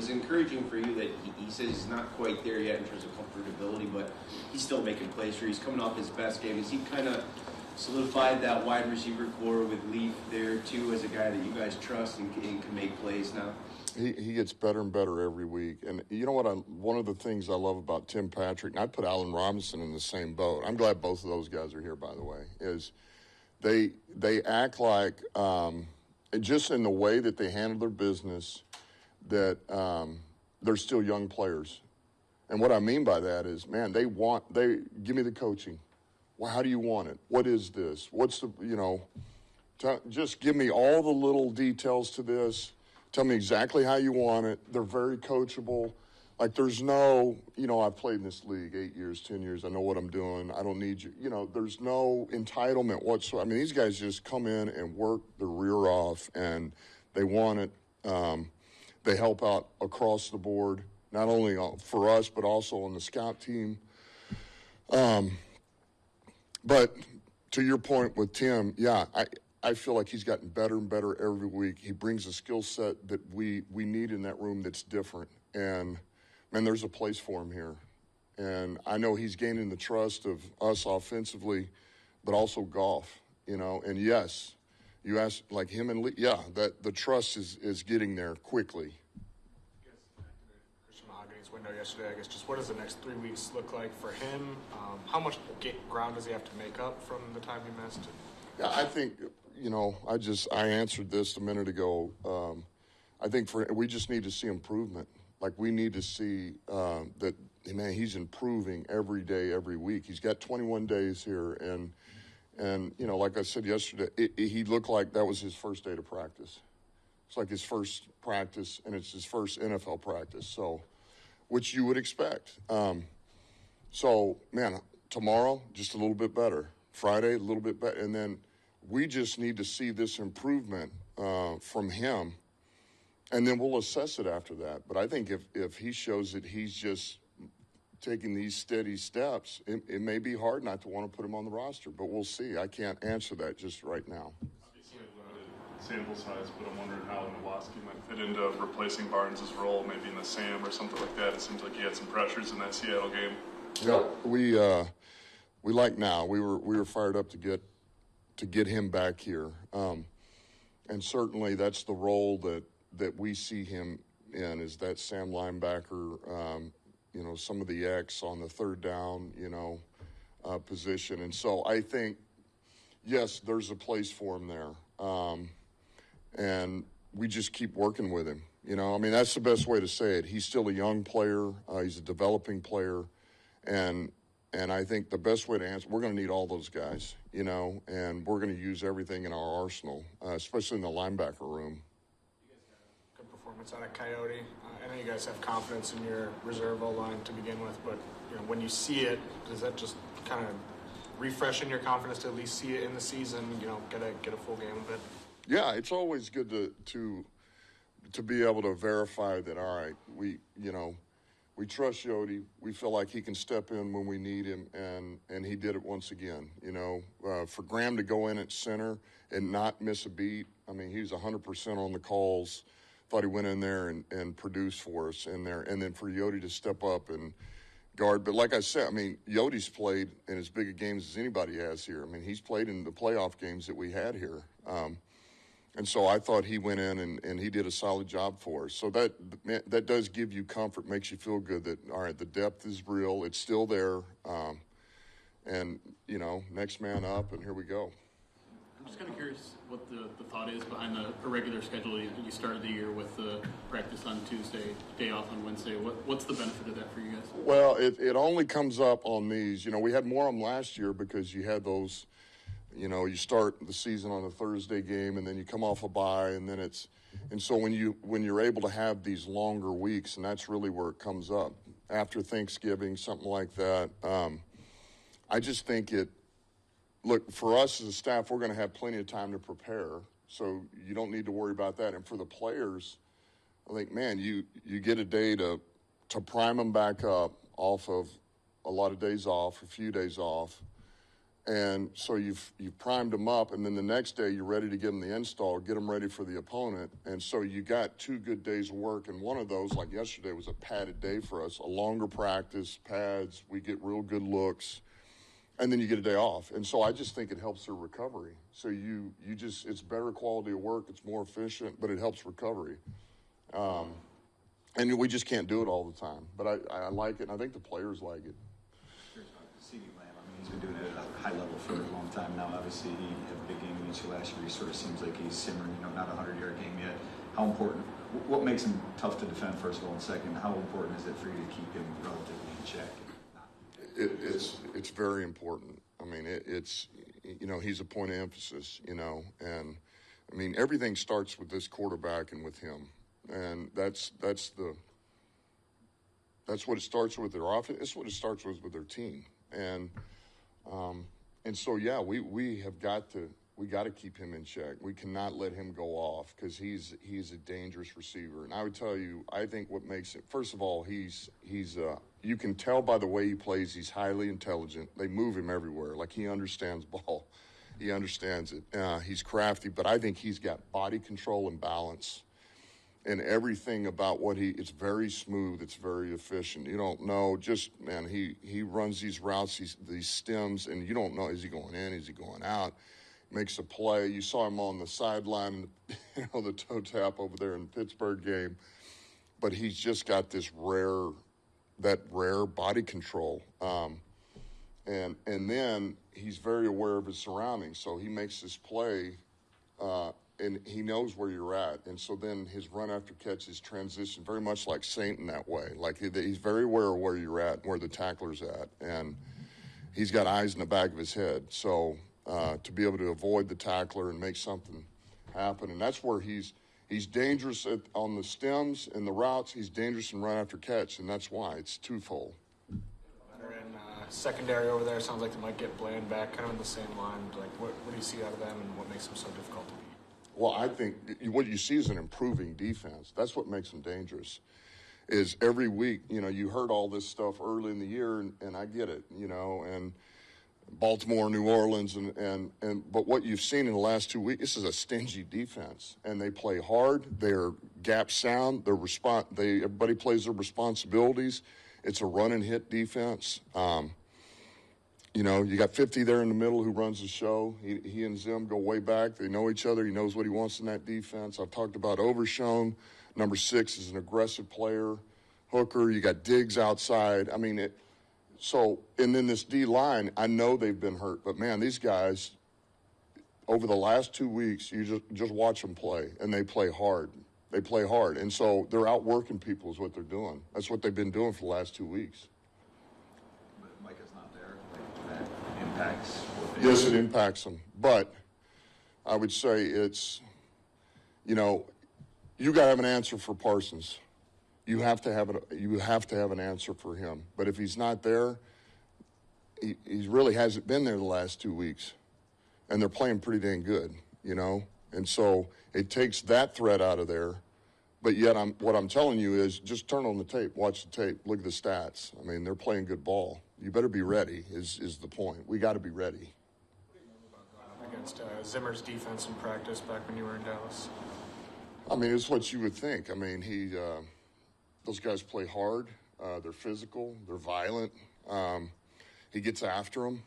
was encouraging for you that he says he's not quite there yet in terms of comfortability, but he's still making plays for you. He's coming off his best game. Has he kind of solidified that wide receiver core with Leaf there, too, as a guy that you guys trust and can make plays now? He gets better and better every week. And you know what? One of the things I love about Tim Patrick, and I'd put Allen Robinson in the same boat. I'm glad both of those guys are here, by the way, is they act like just in the way that they handle their business that they're still young players. And what I mean by that is, man, they give me the coaching. Well, how do you want it? What is this? What's the, just give me all the little details to this. Tell me exactly how you want it. They're very coachable. Like there's no, I've played in this league 8 years, 10 years. I know what I'm doing. I don't need you. There's no entitlement whatsoever. I mean, these guys just come in and work their rear off, and they want it. They help out across the board, not only for us, but also on the scout team. But to your point with Tim, yeah, I feel like he's gotten better and better every week. He brings a skill set that we need in that room that's different. And, man, there's a place for him here. And I know he's gaining the trust of us offensively, but also golf, And, yes, you asked, like him and Lee, yeah, that the trust is getting there quickly. Window yesterday, I guess, just what does the next 3 weeks look like for him? How much ground does he have to make up from the time he missed? Yeah, I think, I answered this a minute ago. I think we just need to see improvement. Like we need to see that, man, he's improving every day, every week. He's got 21 days here, and like I said yesterday, he looked like that was his first day to practice. It's like his first practice, and it's his first NFL practice. So, which you would expect. So, man, tomorrow, just a little bit better. Friday, a little bit better. And then we just need to see this improvement from him, and then we'll assess it after that. But I think if he shows that he's just taking these steady steps, it may be hard not to want to put him on the roster. But we'll see. I can't answer that just right now. Sample size, but I'm wondering how Nowoski might fit into replacing Barnes' role, maybe in the Sam or something like that. It seems like he had some pressures in that Seattle game. Yeah, we like now. We were fired up to get him back here, and certainly that's the role that we see him in, is that Sam linebacker. Some of the X on the third down, position, and so I think yes, there's a place for him there. And we just keep working with him. That's the best way to say it. He's still a young player. He's a developing player. And I think the best way to answer, we're going to need all those guys, and we're going to use everything in our arsenal, especially in the linebacker room. You guys had a good performance out of Coyote. I know you guys have confidence in your reserve O-line to begin with, but when you see it, does that just kind of refreshing your confidence to at least see it in the season, get a full game of it? Yeah, it's always good to be able to verify that, all right, we trust Yodi. We feel like he can step in when we need him, and he did it once again. For Graham to go in at center and not miss a beat, he was 100% on the calls. Thought he went in there and produced for us in there. And then for Yodi to step up and guard. But like I said, Yodi's played in as big a games as anybody has here. He's played in the playoff games that we had here. And so I thought he went in and he did a solid job for us. So that does give you comfort, makes you feel good that, all right, the depth is real. It's still there. And, next man up, and here we go. I'm just kind of curious what the thought is behind the irregular schedule. You started the year with the practice on Tuesday, day off on Wednesday. What's the benefit of that for you guys? Well, it only comes up on these. We had more of them last year because you had those – you start the season on a Thursday game, and then you come off a bye, and then and so when you're able to have these longer weeks, and that's really where it comes up after Thanksgiving, something like that. I just think look, for us as a staff, we're going to have plenty of time to prepare, so you don't need to worry about that. And for the players, I think, man, you get a day to prime them back up off of a lot of days off, a few days off. And so you've primed them up, and then the next day you're ready to give them the install, get them ready for the opponent. And so you got 2 good days of work, and one of those, like yesterday, was a padded day for us, a longer practice, pads, we get real good looks, and then you get a day off. And so I just think it helps their recovery. So you just, it's better quality of work, it's more efficient, but it helps recovery. And we just can't do it all the time. But I like it, and I think the players like it. CeeDee, he's been doing it at a high level for a long time now. Obviously, he had a big game against you last year. He sort of seems like he's simmering, not a 100-yard game yet. How important, what makes him tough to defend, first of all, and second, how important is it for you to keep him relatively in check? It's very important. I mean, it's he's a point of emphasis, and I mean, everything starts with this quarterback and with him. And that's what it starts with their offense. It's what it starts with their team. And so, yeah, we got to keep him in check. We cannot let him go off because he's a dangerous receiver. And I would tell you, I think what makes it, first of all, he's you can tell by the way he plays, he's highly intelligent. They move him everywhere. Like, he understands ball. He understands it. He's crafty, but I think he's got body control and balance. And everything about it's very smooth, it's very efficient. You don't know, he runs these routes, these stems, and you don't know, is he going in, is he going out? Makes a play. You saw him on the sideline, the toe tap over there in the Pittsburgh game. But he's just got this rare body control. And then he's very aware of his surroundings. So he makes this play, and he knows where you're at. And so then his run after catch is transition, very much like Saint in that way. Like, he's very aware of where you're at, where the tackler's at. And he's got eyes in the back of his head. So to be able to avoid the tackler and make something happen. And that's where he's dangerous on the stems and the routes. He's dangerous in run after catch, and that's why. It's twofold. Secondary over there, sounds like they might get Bland back, kind of in the same line. Like, what do you see out of them, and what makes them so difficult to beat? Well, I think what you see is an improving defense. That's what makes them dangerous. Is every week, you heard all this stuff early in the year, and I get it, and Baltimore, New Orleans, but what you've seen in the last 2 weeks, this is a stingy defense, and they play hard. They're gap sound. Everybody plays their responsibilities. It's a run and hit defense. You got 50 there in the middle who runs the show. He and Zim go way back. They know each other. He knows what he wants in that defense. I've talked about Overshown. Number 6 is an aggressive player. Hooker, you got Diggs outside. I mean, and then this D-line, I know they've been hurt. But, man, these guys, over the last 2 weeks, you just watch them play, and they play hard. They play hard. And so they're outworking people is what they're doing. That's what they've been doing for the last 2 weeks. But if Micah's not there, that impacts what they Yes, it impacts them. But I would say it's, you got to have an answer for Parsons. You have to have an answer for him. But if he's not there, he really hasn't been there the last 2 weeks. And they're playing pretty dang good, And so it takes that threat out of there. But yet what I'm telling you is just turn on the tape, watch the tape, look at the stats. I mean, they're playing good ball. You better be ready is the point. We got to be ready. Against Zimmer's defense in practice back when you were in Dallas? I mean, it's what you would think. I mean, those guys play hard. They're physical. They're violent. He gets after them.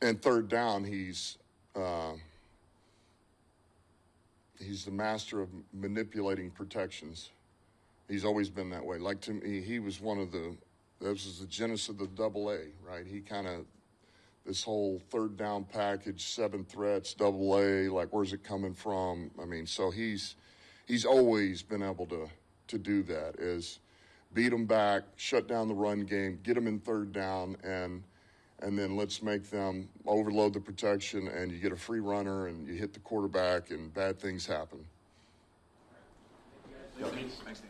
And third down, he's the master of manipulating protections. He's always been that way. Like, to me, he was that was the genesis of the AA, right? He kind of, this whole third down package, 7 threats, AA, like, where's it coming from? I mean, so he's always been able to do that, is beat them back, shut down the run game, get them in third down, and then let's make them overload the protection, and you get a free runner, and you hit the quarterback, and bad things happen. Thanks, Dan.